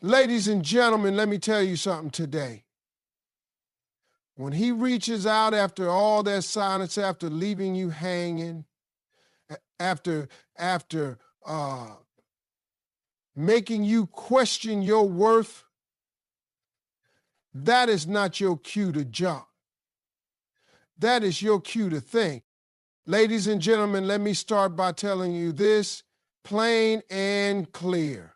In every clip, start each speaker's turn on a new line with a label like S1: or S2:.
S1: Ladies and gentlemen, let me tell you something today. When he reaches out after all that silence, after leaving you hanging, after making you question your worth, that is not your cue to jump. That is your cue to think. Ladies and gentlemen, let me start by telling you this plain and clear.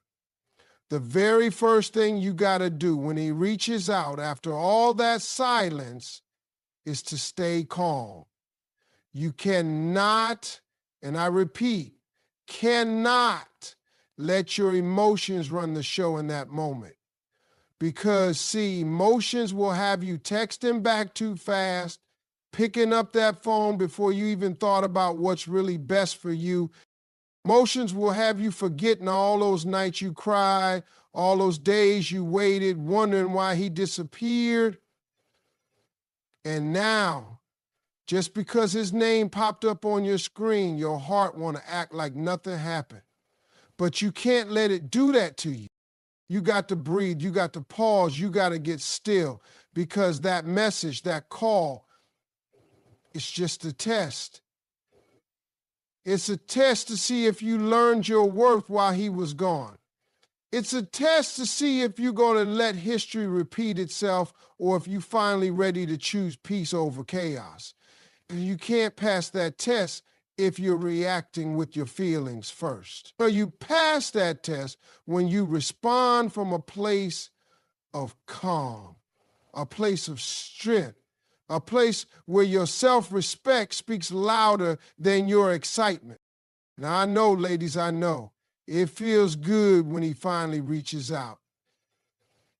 S1: The very first thing you got to do when he reaches out after all that silence is to stay calm. You cannot, and I repeat, cannot let your emotions run the show in that moment. Because, see, emotions will have you texting back too fast, picking up that phone before you even thought about what's really best for you. Emotions will have you forgetting all those nights you cried, all those days you waited, wondering why he disappeared. And now, just because his name popped up on your screen, your heart want to act like nothing happened. But you can't let it do that to you. You got to breathe, you got to pause, you got to get still, because that message, that call, it's just a test. It's a test to see if you learned your worth while he was gone. It's a test to see if you're going to let history repeat itself or if you're finally ready to choose peace over chaos. And you can't pass that test if you're reacting with your feelings first. So you pass that test when you respond from a place of calm, a place of strength, a place where your self-respect speaks louder than your excitement. Now, I know, ladies, I know. It feels good when he finally reaches out.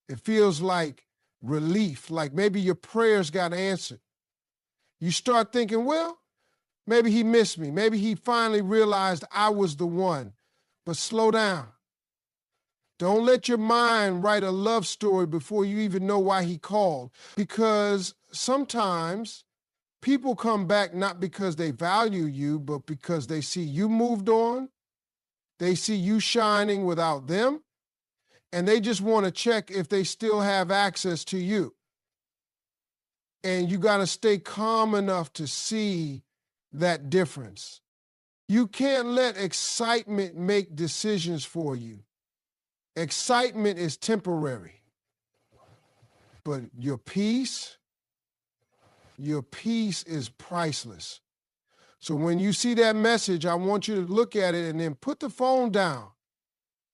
S1: It feels like relief, like maybe your prayers got answered. You start thinking, well, maybe he missed me. Maybe he finally realized I was the one. But slow down. Don't let your mind write a love story before you even know why he called. Because sometimes people come back not because they value you, but because they see you moved on. They see you shining without them. And they just want to check if they still have access to you. And you got to stay calm enough to see that difference. You can't let excitement make decisions for you. Excitement is temporary, but your peace is priceless. So when you see that message, I want you to look at it and then put the phone down.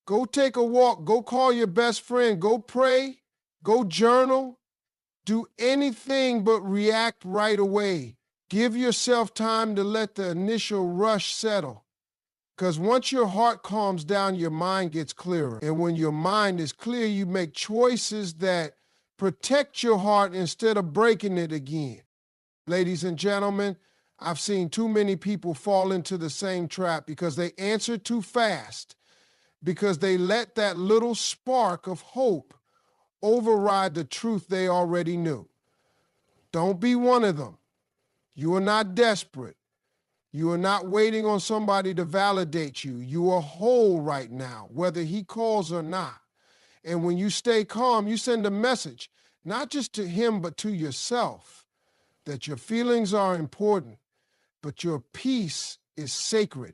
S1: Go take a walk, go call your best friend, go pray, go journal, do anything but react right away. Give yourself time to let the initial rush settle. Because once your heart calms down, your mind gets clearer. And when your mind is clear, you make choices that protect your heart instead of breaking it again. Ladies and gentlemen, I've seen too many people fall into the same trap because they answer too fast, because they let that little spark of hope override the truth they already knew. Don't be one of them. You are not desperate. You are not waiting on somebody to validate you. You are whole right now, whether he calls or not. And when you stay calm, you send a message, not just to him, but to yourself, that your feelings are important, but your peace is sacred.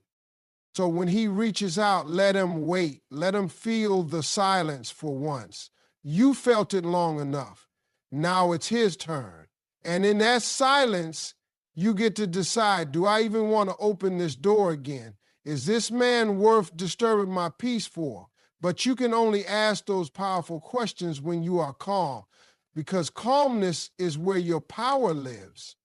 S1: So when he reaches out, let him wait. Let him feel the silence for once. You felt it long enough. Now it's his turn. And in that silence, you get to decide, do I even want to open this door again? Is this man worth disturbing my peace for? But you can only ask those powerful questions when you are calm, because calmness is where your power lives.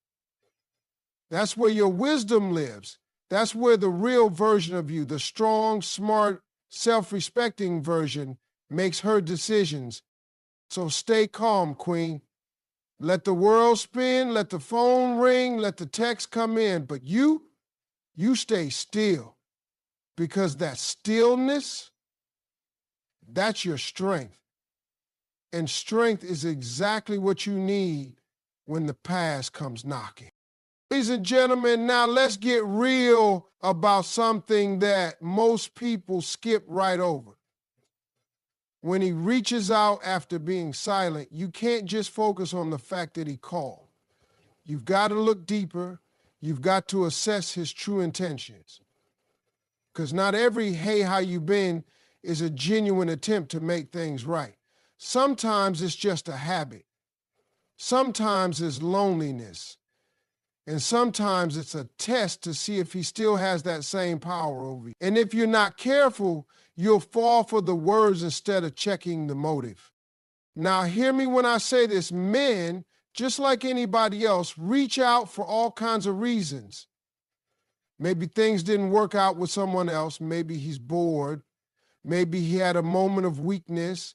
S1: That's where your wisdom lives. That's where the real version of you, the strong, smart, self-respecting version, makes her decisions. So stay calm, Queen. Let the world spin, let the phone ring, let the text come in, but you stay still, because that stillness, that's your strength. And strength is exactly what you need when the past comes knocking. Ladies and gentlemen, now let's get real about something that most people skip right over. when he reaches out after being silent, you can't just focus on the fact that he called. You've got to look deeper. You've got to assess his true intentions. Because not every "hey, how you been" is a genuine attempt to make things right. Sometimes it's just a habit. Sometimes it's loneliness. And sometimes it's a test to see if he still has that same power over you. And if you're not careful, you'll fall for the words instead of checking the motive. Now, hear me when I say this. Men, just like anybody else, reach out for all kinds of reasons. Maybe things didn't work out with someone else. Maybe he's bored. Maybe he had a moment of weakness.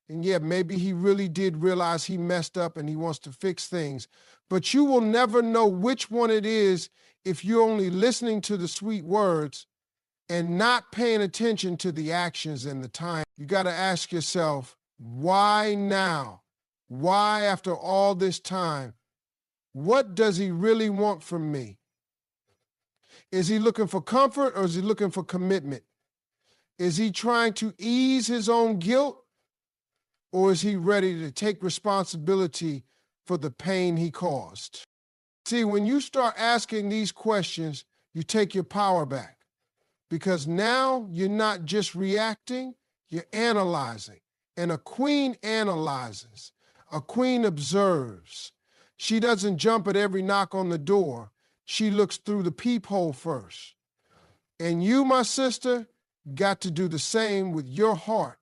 S1: And yeah, maybe he really did realize he messed up and he wants to fix things. But you will never know which one it is if you're only listening to the sweet words and not paying attention to the actions and the time. You got to ask yourself, why now? Why after all this time? What does he really want from me? Is he looking for comfort or is he looking for commitment? Is he trying to ease his own guilt or is he ready to take responsibility for the pain he caused? See, when you start asking these questions, you take your power back because now you're not just reacting, you're analyzing. And a queen analyzes. A queen observes. She doesn't jump at every knock on the door. She looks through the peephole first. And you, my sister, got to do the same with your heart.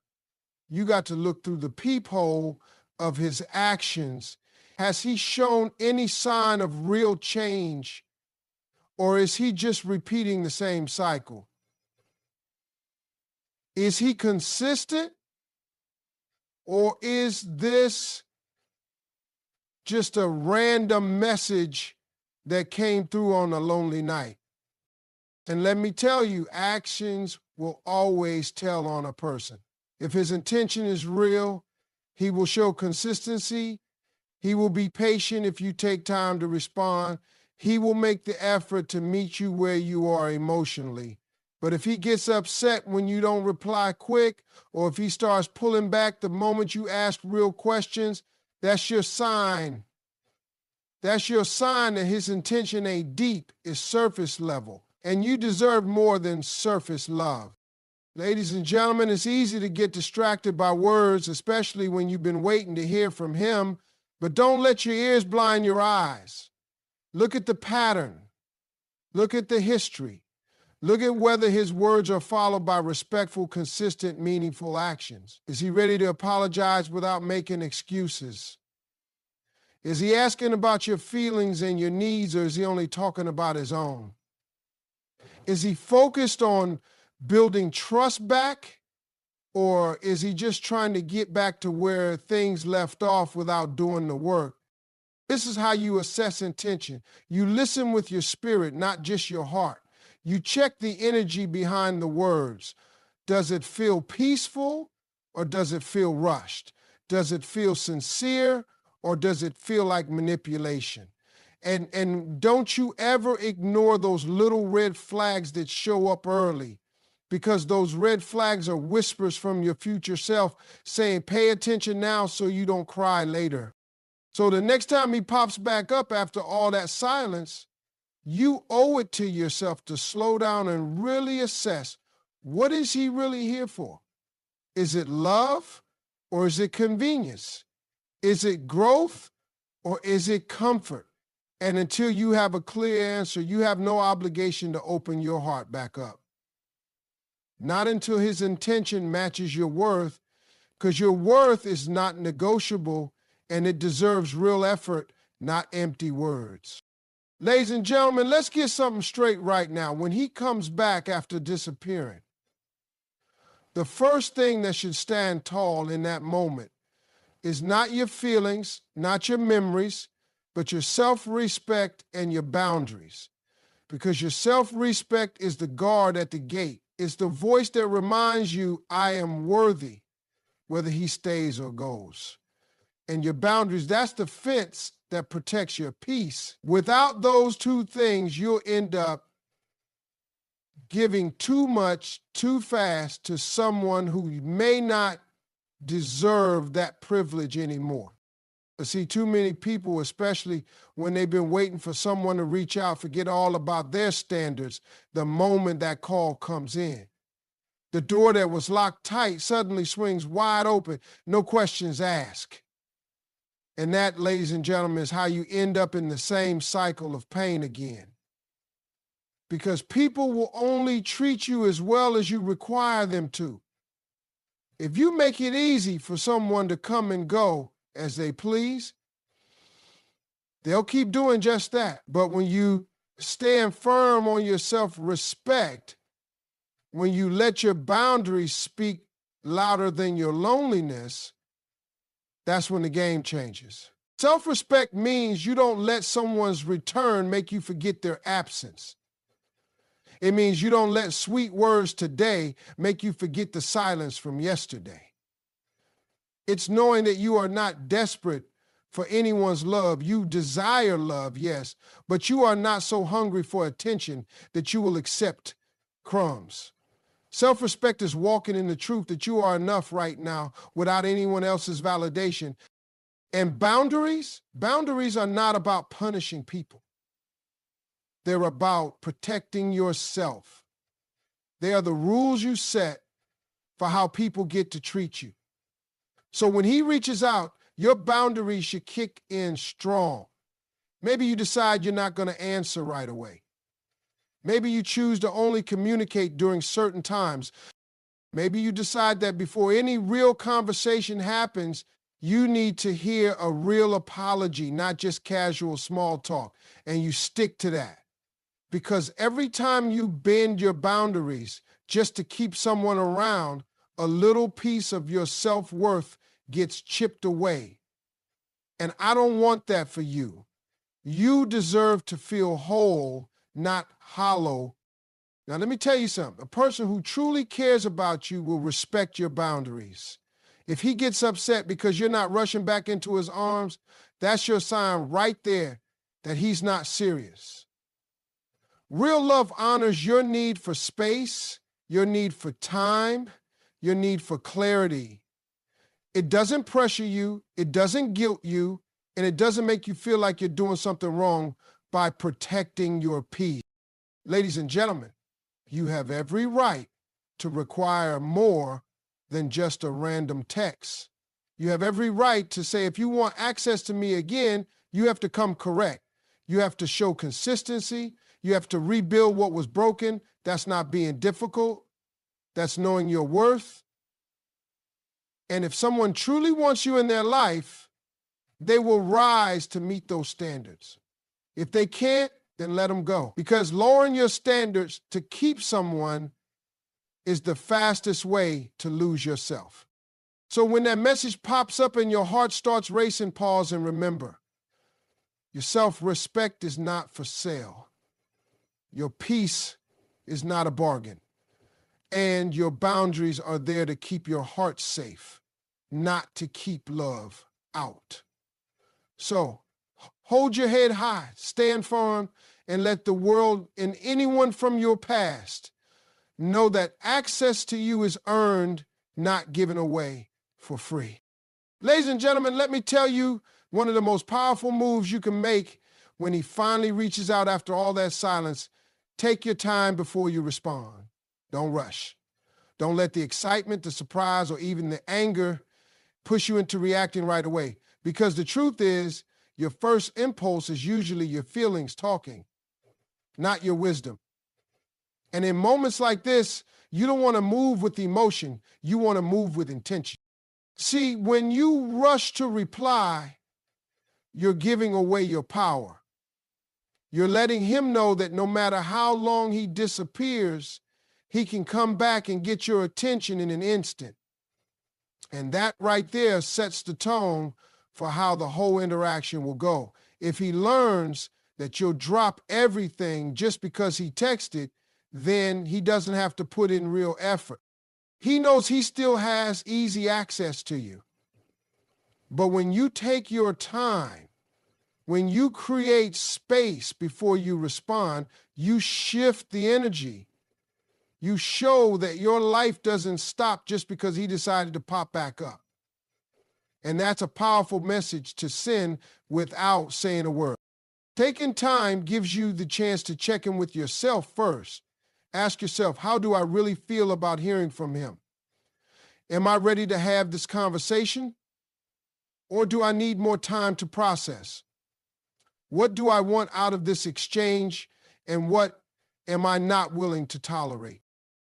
S1: You got to look through the peephole of his actions. Has he shown any sign of real change, or is he just repeating the same cycle? Is he consistent, or is this just a random message that came through on a lonely night? And let me tell you, actions will always tell on a person. If his intention is real, he will show consistency. He will be patient if you take time to respond. He will make the effort to meet you where you are emotionally. But if he gets upset when you don't reply quick, or if he starts pulling back the moment you ask real questions, that's your sign. That's your sign that his intention ain't deep, it's surface level. And you deserve more than surface love. Ladies and gentlemen, it's easy to get distracted by words, especially when you've been waiting to hear from him, but don't let your ears blind your eyes. Look at the pattern. Look at the history. Look at whether his words are followed by respectful, consistent, meaningful actions. Is he ready to apologize without making excuses? Is he asking about your feelings and your needs, or is he only talking about his own? Is he focused on building trust back, or is he just trying to get back to where things left off without doing the work? This is how you assess intention. You listen with your spirit, not just your heart. You check the energy behind the words. Does it feel peaceful, or does it feel rushed? Does it feel sincere, or does it feel like manipulation? And don't you ever ignore those little red flags that show up early, because those red flags are whispers from your future self saying, pay attention now so you don't cry later. So the next time he pops back up after all that silence, you owe it to yourself to slow down and really assess, what is he really here for? Is it love, or is it convenience? Is it growth, or is it comfort? And until you have a clear answer, you have no obligation to open your heart back up. Not until his intention matches your worth, because your worth is not negotiable and it deserves real effort, not empty words. Ladies and gentlemen, let's get something straight right now. When he comes back after disappearing, the first thing that should stand tall in that moment is not your feelings, not your memories, but your self-respect and your boundaries. Because your self-respect is the guard at the gate. It's the voice that reminds you, I am worthy, whether he stays or goes. And your boundaries, that's the fence that protects your peace. Without those two things, you'll end up giving too much, too fast to someone who may not deserve that privilege anymore. I see too many people, especially when they've been waiting for someone to reach out, forget all about their standards the moment that call comes in. The door that was locked tight suddenly swings wide open, no questions asked. And that, ladies and gentlemen, is how you end up in the same cycle of pain again. Because people will only treat you as well as you require them to. If you make it easy for someone to come and go as they please, they'll keep doing just that. But when you stand firm on your self-respect, when you let your boundaries speak louder than your loneliness, that's when the game changes. Self-respect means you don't let someone's return make you forget their absence. It means you don't let sweet words today make you forget the silence from yesterday. It's knowing that you are not desperate for anyone's love. You desire love, yes, but you are not so hungry for attention that you will accept crumbs. Self-respect is walking in the truth that you are enough right now without anyone else's validation. And boundaries are not about punishing people. They're about protecting yourself. They are the rules you set for how people get to treat you. So when he reaches out, your boundaries should kick in strong. Maybe you decide you're not going to answer right away. Maybe you choose to only communicate during certain times. Maybe you decide that before any real conversation happens, you need to hear a real apology, not just casual small talk, and you stick to that. Because every time you bend your boundaries just to keep someone around, a little piece of your self-worth gets chipped away. And I don't want that for you. You deserve to feel whole, not hollow. Now, let me tell you something. A person who truly cares about you will respect your boundaries. If he gets upset because you're not rushing back into his arms, that's your sign right there that he's not serious. Real love honors your need for space, your need for time, your need for clarity. It doesn't pressure you, it doesn't guilt you, and it doesn't make you feel like you're doing something wrong by protecting your peace. Ladies and gentlemen, you have every right to require more than just a random text. You have every right to say, if you want access to me again, you have to come correct. You have to show consistency. You have to rebuild what was broken. That's not being difficult. That's knowing your worth. And if someone truly wants you in their life, they will rise to meet those standards. If they can't, then let them go. Because lowering your standards to keep someone is the fastest way to lose yourself. So when that message pops up and your heart starts racing, pause and remember, your self-respect is not for sale. Your peace is not a bargain. And your boundaries are there to keep your heart safe, not to keep love out. So hold your head high, stand firm, and let the world and anyone from your past know that access to you is earned, not given away for free. Ladies and gentlemen, let me tell you one of the most powerful moves you can make when he finally reaches out after all that silence. Take your time before you respond. Don't rush. Don't let the excitement, the surprise, or even the anger push you into reacting right away. Because the truth is, your first impulse is usually your feelings talking, not your wisdom. And in moments like this, you don't want to move with emotion. You want to move with intention. See, when you rush to reply, you're giving away your power. You're letting him know that no matter how long he disappears, he can come back and get your attention in an instant. And that right there sets the tone for how the whole interaction will go. If he learns that you'll drop everything just because he texted, then he doesn't have to put in real effort. He knows he still has easy access to you. But when you take your time, when you create space before you respond, you shift the energy. You show that your life doesn't stop just because he decided to pop back up. And that's a powerful message to send without saying a word. Taking time gives you the chance to check in with yourself first. Ask yourself, how do I really feel about hearing from him? Am I ready to have this conversation? Or do I need more time to process? What do I want out of this exchange, and what am I not willing to tolerate?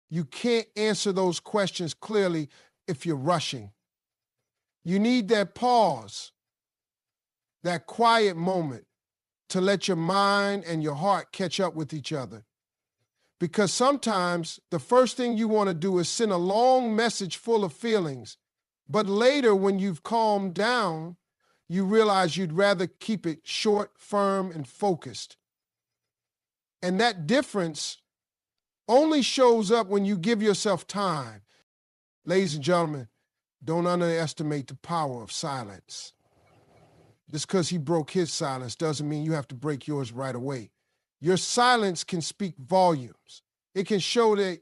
S1: You can't answer those questions clearly if you're rushing. You need that pause, that quiet moment to let your mind and your heart catch up with each other. Because sometimes the first thing you want to do is send a long message full of feelings, but later when you've calmed down, you realize you'd rather keep it short, firm, and focused. And that difference only shows up when you give yourself time. Ladies and gentlemen, don't underestimate the power of silence. Just because he broke his silence doesn't mean you have to break yours right away. Your silence can speak volumes. It can show that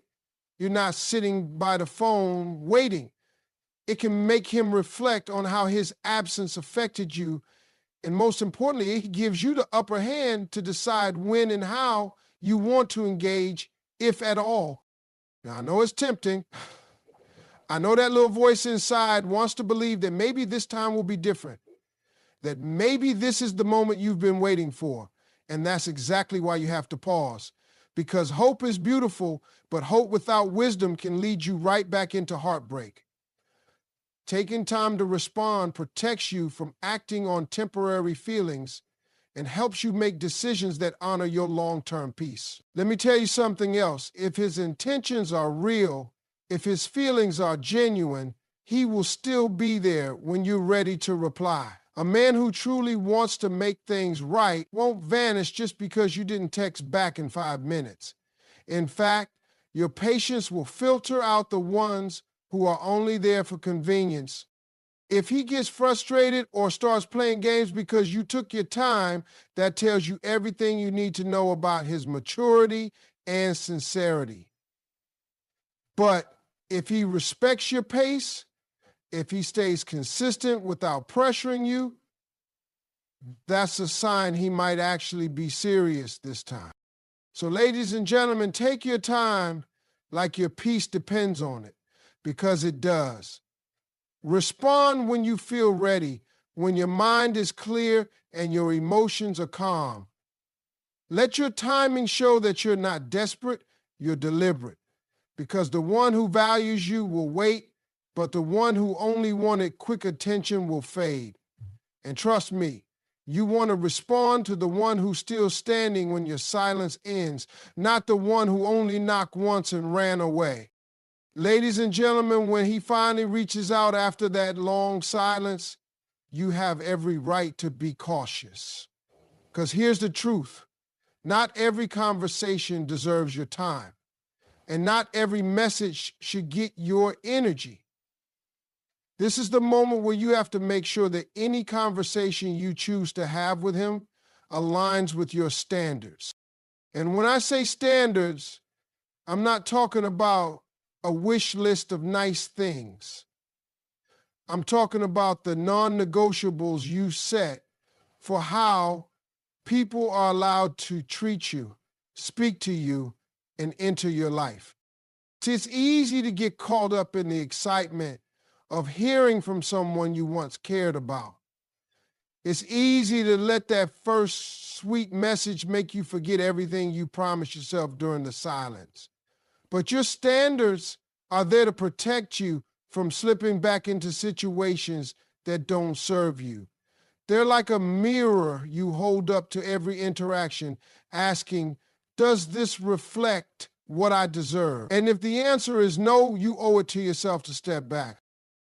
S1: you're not sitting by the phone waiting. It can make him reflect on how his absence affected you. And most importantly, it gives you the upper hand to decide when and how you want to engage, if at all. Now, I know it's tempting. I know that little voice inside wants to believe that maybe this time will be different, that maybe this is the moment you've been waiting for. And that's exactly why you have to pause. Because hope is beautiful, but hope without wisdom can lead you right back into heartbreak. Taking time to respond protects you from acting on temporary feelings and helps you make decisions that honor your long-term peace. Let me tell you something else. If his intentions are real, if his feelings are genuine, he will still be there when you're ready to reply. A man who truly wants to make things right won't vanish just because you didn't text back in 5 minutes. In fact, your patience will filter out the ones who are only there for convenience. If he gets frustrated or starts playing games because you took your time, that tells you everything you need to know about his maturity and sincerity. But if he respects your pace, if he stays consistent without pressuring you, that's a sign he might actually be serious this time. So ladies and gentlemen, take your time like your peace depends on it, because it does. Respond when you feel ready, when your mind is clear and your emotions are calm. Let your timing show that you're not desperate, you're deliberate, because the one who values you will wait, but the one who only wanted quick attention will fade. And trust me, you want to respond to the one who's still standing when your silence ends, not the one who only knocked once and ran away. Ladies and gentlemen, when he finally reaches out after that long silence, you have every right to be cautious. Because here's the truth. Not every conversation deserves your time, and not every message should get your energy. This is the moment where you have to make sure that any conversation you choose to have with him aligns with your standards. And when I say standards, I'm not talking about a wish list of nice things. I'm talking about the non-negotiables you set for how people are allowed to treat you, speak to you, and enter your life. See, it's easy to get caught up in the excitement of hearing from someone you once cared about. It's easy to let that first sweet message make you forget everything you promised yourself during the silence. But your standards are there to protect you from slipping back into situations that don't serve you. They're like a mirror you hold up to every interaction, asking, does this reflect what I deserve? And if the answer is no, you owe it to yourself to step back.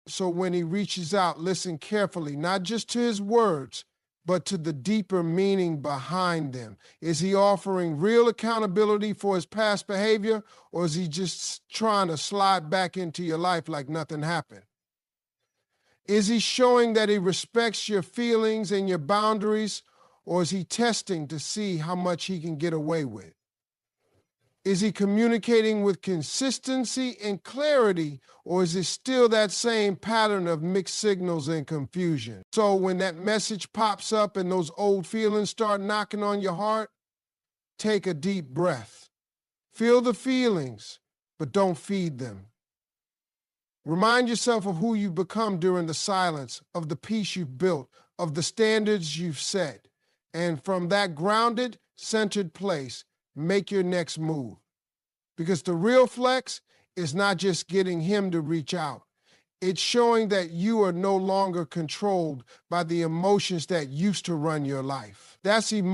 S1: So when he reaches out, listen carefully, not just to his words, but to the deeper meaning behind them. Is he offering real accountability for his past behavior, or is he just trying to slide back into your life like nothing happened? Is he showing that he respects your feelings and your boundaries, or is he testing to see how much he can get away with? Is he communicating with consistency and clarity, or is it still that same pattern of mixed signals and confusion? So when that message pops up and those old feelings start knocking on your heart, take a deep breath. Feel the feelings, but don't feed them. Remind yourself of who you've become during the silence, of the peace you've built, of the standards you've set. And from that grounded, centered place, make your next move. Because the real flex is not just getting him to reach out. It's showing that you are no longer controlled by the emotions that used to run your life. That's emotion.